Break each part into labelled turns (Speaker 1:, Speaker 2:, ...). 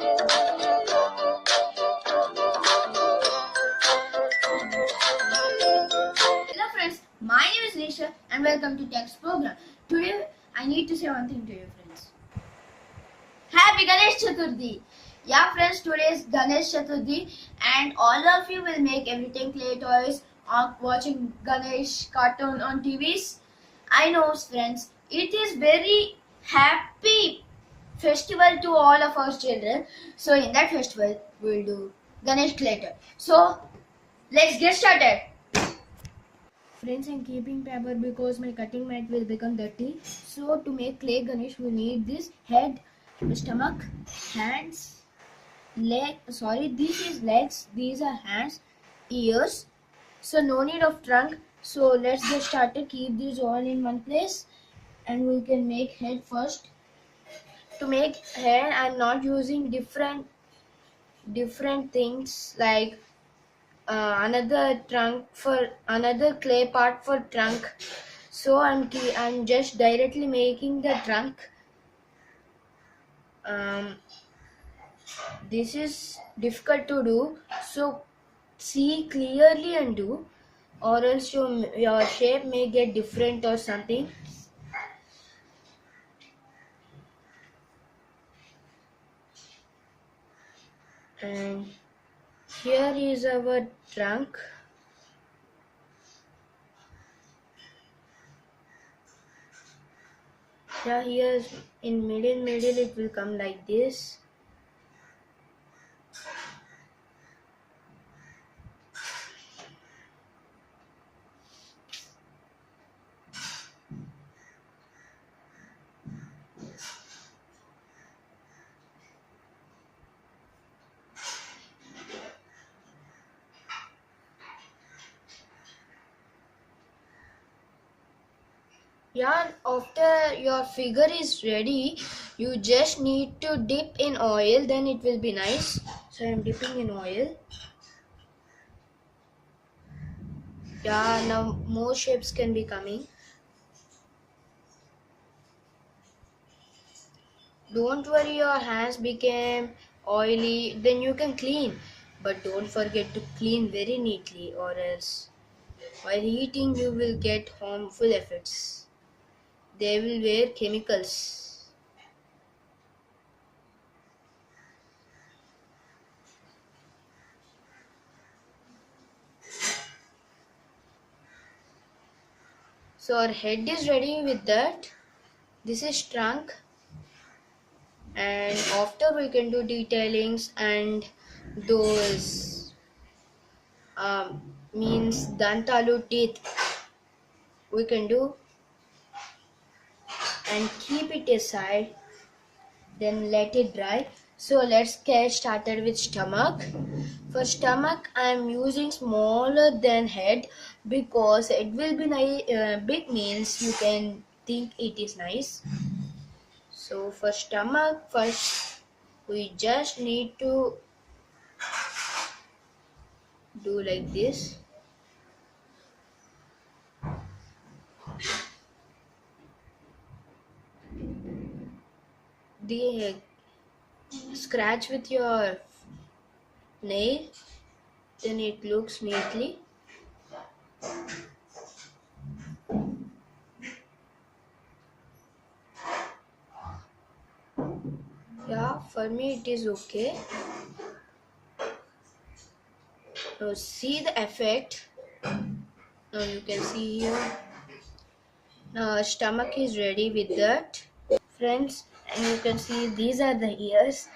Speaker 1: Hello friends, my name is Nisha and welcome to Text Program. Today I need to say one thing to you friends. Happy Ganesh Chaturthi! Yeah friends, today is Ganesh Chaturthi and all of you will make everything clay toys or watching Ganesh cartoon on TVs. I know friends, it is very happy festival to all of our children. So in that festival we will do Ganesh clay toy. So let's get started. Friends, I'm keeping paper because my cutting mat will become dirty. So to make clay Ganesh, we need this head, stomach, hands, this is legs, these are hands, ears. So no need of trunk. So let's get started. Keep these all in one place, and we can make head first. To make head, I'm not using different things like another trunk for another clay part for trunk. So I'm just directly making the trunk. This is difficult to do, so see clearly and do, or else your shape may get different or something. And here is our trunk. Yeah, here in middle it will come like this. Yeah, after your figure is ready, you just need to dip in oil, then it will be nice. So I'm dipping in oil. Yeah, now more shapes can be coming. Don't worry, your hands became oily, then you can clean. But don't forget to clean very neatly, or else while heating you will get harmful effects. They will wear chemicals. So our head is ready with that. This is trunk. And after we can do detailings and those means dantalu teeth we can do and keep it aside, then let it dry. So let's get started with stomach. For stomach I am using smaller than head because it will be nice. Big means you can think it is nice. So for stomach first we just need to do like this. The scratch with your nail, then it looks neatly. Yeah, for me it is okay. Now see the effect. Now you can see here. Now our stomach is ready with that, friends, and you can see these are the ears.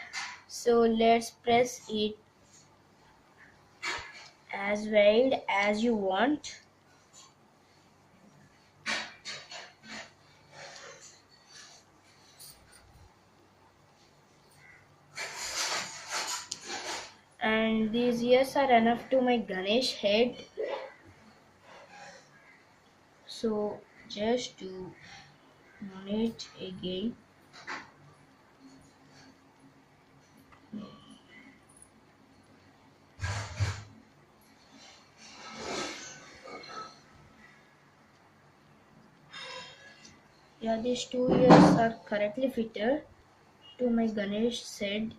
Speaker 1: So let's press it as wide as you want. And these ears are enough to my Ganesh head. So just do on it again. Yeah, these two ears are correctly fitted to my Ganesh head.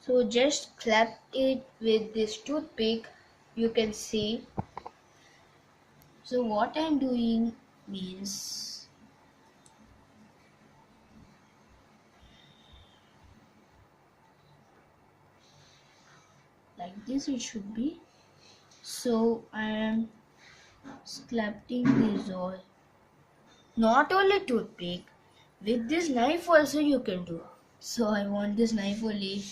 Speaker 1: So just clap it with this toothpick, you can see. So what I'm doing means like this it should be. So I am sculpting this all. Not only toothpick, with this knife also you can do. So I want this knife only.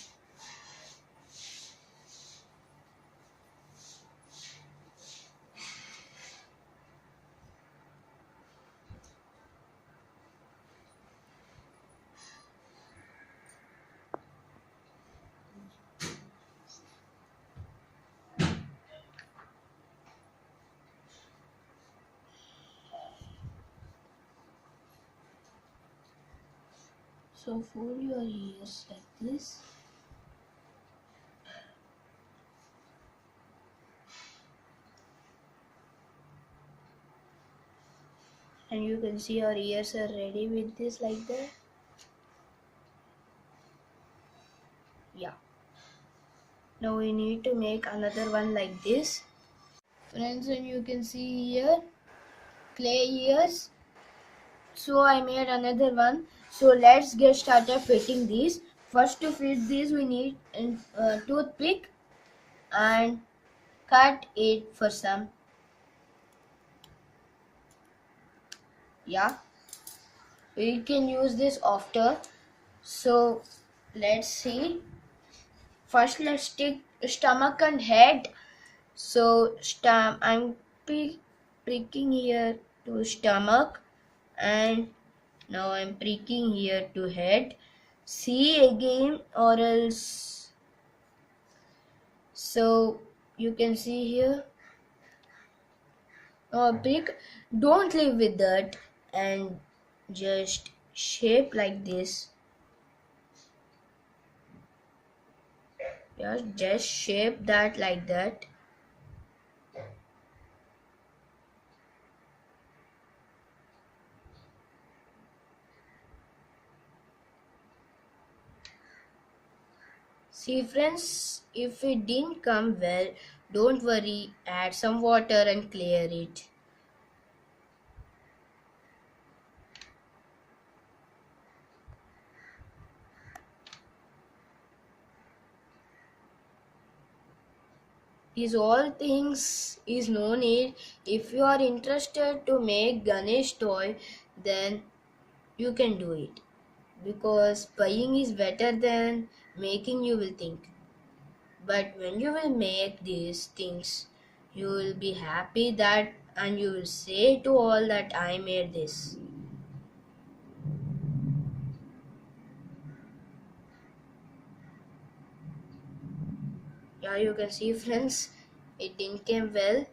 Speaker 1: So fold your ears like this. And you can see our ears are ready with this like that. Yeah. Now we need to make another one like this. Friends, and you can see here clay ears. So I made another one. So let's get started fitting these. First to fit these we need a toothpick and cut it for some. Yeah. We can use this after. So let's see. First let's take stomach and head. So I'm pricking here to stomach and now I'm pricking here to head. See again or else. So you can see here. Prick. Don't leave with that and just shape like this. Yeah, just shape that like that. See friends, if it didn't come well, don't worry, add some water and clear it. These all things is no need. If you are interested to make Ganesh toy, then you can do it. Because buying is better than making, you will think. But when you will make these things, you will be happy that and you will say to all that I made this. Yeah, you can see friends, it didn't came well,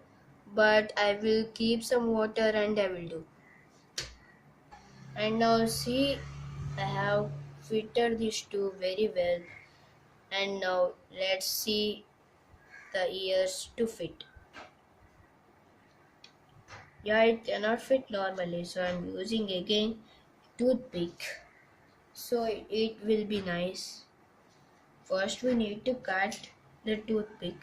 Speaker 1: but I will keep some water and I will do. And now see, I have fitted these two very well. And now let's see the ears to fit. Yeah, it cannot fit normally, so I'm using again toothpick. So it will be nice. First we need to cut the toothpick.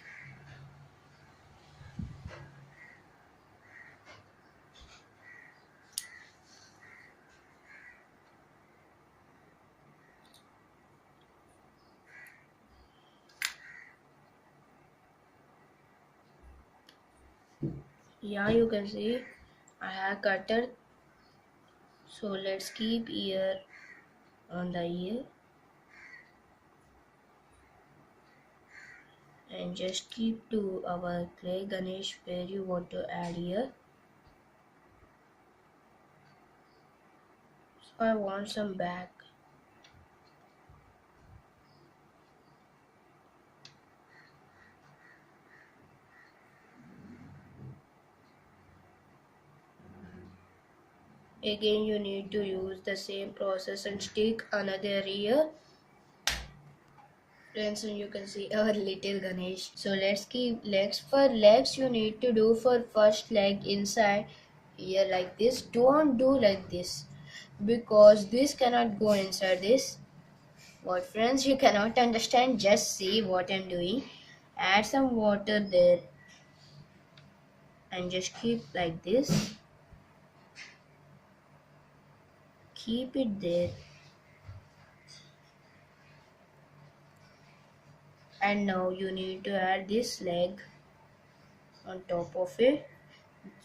Speaker 1: Yeah, you can see I have cut it. So let's keep ear on the ear and just keep to our clay Ganesh where you want to add ear. So I want some back. Again you need to use the same process and stick another ear. Friends, and you can see our little Ganesh. So let's keep legs. For legs you need to do for first leg inside here like this. Don't do like this because this cannot go inside this. What friends, you cannot understand, just see what I'm doing. Add some water there and just keep like this. Keep it there. And now you need to add this leg on top of it.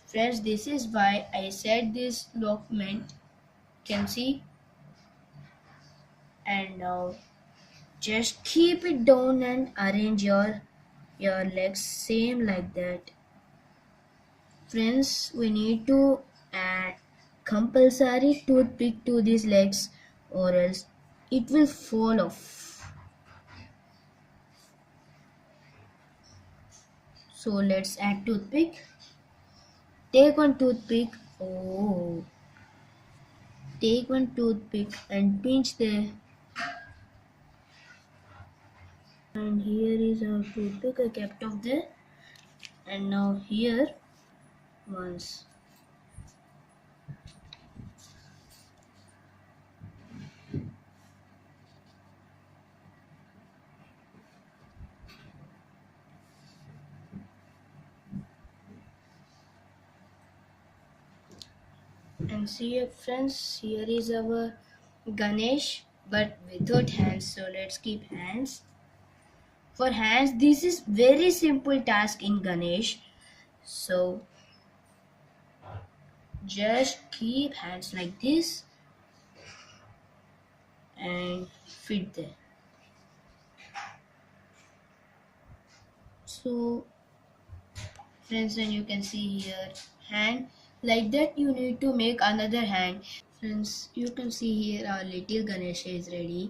Speaker 1: Friends, this is why I said this document. Can see. And now just keep it down and arrange your legs same like that. Friends, we need to add compulsory toothpick to these legs or else it will fall off. So let's add toothpick. Take one toothpick. Oh, take one toothpick and pinch there. And here is our toothpick I kept off there. And now here once. And see friends, here is our Ganesh but without hands. So let's keep hands. For hands, this is very simple task in Ganesh. So just keep hands like this and fit there. So friends, when you can see here hand like that, you need to make another hand. Friends, you can see here our little Ganesh is ready.